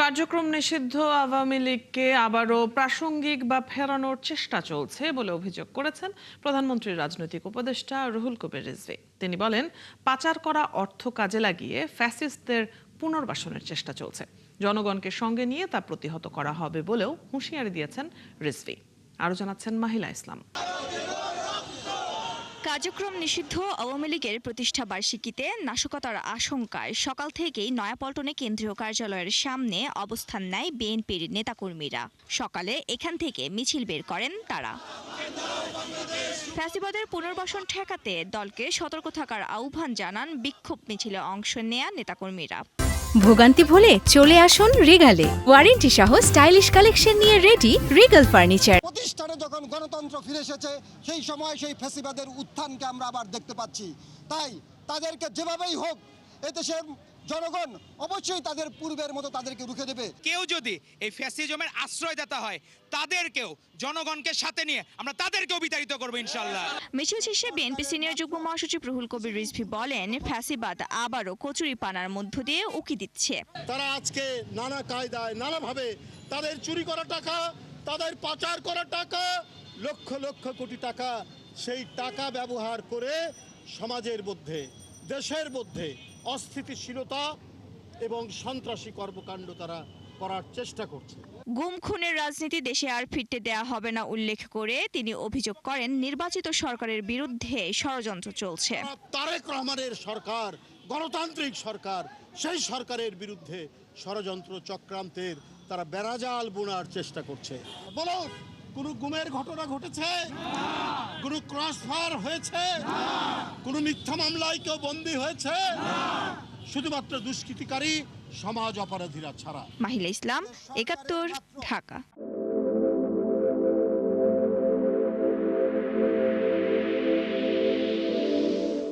কার্যক্রম নিষিদ্ধ আওয়ামী লীগকে আবারও প্রাসঙ্গিক বা ফেরানোর চেষ্টা চলছে বলে অভিযোগ করেছেন প্রধানমন্ত্রীর রাজনৈতিক উপদেষ্টা রুহুল কবির রিজভী। তিনি বলেন, পাচার করা অর্থ কাজে লাগিয়ে ফ্যাসিস্টদের পুনর্বাসনের চেষ্টা চলছে। জনগণকে সঙ্গে নিয়ে তা প্রতিহত করা হবে বলেও হুঁশিয়ারি দিয়েছেন রিজভী। আরও জানাচ্ছেন মাহিলা ইসলাম। কার্যক্রম নিষিদ্ধ আওয়ামী লীগের প্রতিষ্ঠা বার্ষিকীতে নাশকতার আশঙ্কায় সকাল থেকেই নয়াপল্টনে কেন্দ্রীয় কার্যালয়ের সামনে অবস্থান নেয় বিএনপির নেতাকর্মীরা। সকালে এখান থেকে মিছিল বের করেন তারা। ফ্যাসিবাদের পুনর্বাসন ঠেকাতে দলকে সতর্ক থাকার আহ্বান জানান বিক্ষোভ মিছিলে অংশ নেয়া নেতাকর্মীরা। ভোগান্তি ভুলে চলে আসুন রিগালে। ওয়ারেন্টি সহ স্টাইলিশ কালেকশন নিয়ে রেডি রিগাল ফার্নিচার। প্রতিষ্ঠানে যখন গণতন্ত্র ফিরে এসেছে সেই সময় সেই ফ্যাসিবাদের উত্থানকে আমরা আবার দেখতে পাচ্ছি। তাই তাদেরকে যেভাবেই হোক এদেশের জনগণ অবশ্যই তাদের পূর্বের মতো তাদেরকে রুখে দেবে। কেউ যদি এই ফ্যাসিজমের আশ্রয়দাতা হয় তাদেরকেও জনগণকে সাথে নিয়ে আমরা তাদেরকেও বিতাড়িত করবো ইনশাআল্লাহ। মিছিল শেষে বিএনপি সিনিয়র যুগ্ম মহাসচিব রুহুল কবির রিজভী বলেন, ফ্যাসিবাদ আবারও কচুরিপানার মধ্য দিয়ে উকি দিচ্ছে। তারা আজকে নানা কায়দায় নানাভাবে তাদের চুরি করা টাকা, তাদের পাচার করা টাকা, লক্ষ লক্ষ কোটি টাকা, সেই টাকা ব্যবহার করে সমাজের মধ্যে, দেশের মধ্যে অস্থিতিশীলতা এবং সন্ত্রাসী কর্মকাণ্ড তারা করার চেষ্টা করছে। গুম খুনের রাজনীতি দেশে আর ফিরতে দেয়া হবে না উল্লেখ করে তিনি অভিযোগ করেন, নির্বাচিত সরকারের বিরুদ্ধে ষড়যন্ত্র চলছে। তারেক রহমানের সরকার গণতান্ত্রিক সরকার, সেই সরকারের বিরুদ্ধে ষড়যন্ত্র চক্রান্তের তারা বেড়াজাল বোনার চেষ্টা করছে। বলুন, কোনো গুমের ঘটনা ঘটেছে? কোনো ক্রস ফায়ার হয়েছে? কোনো মিথ্যা মামলায় কেউ বন্দী হয়েছে? শুধুমাত্র দুষ্কৃতিকারী সমাজ অপরাধীরা ছাড়া। মাহিলা ইসলাম, ৭১, ঢাকা।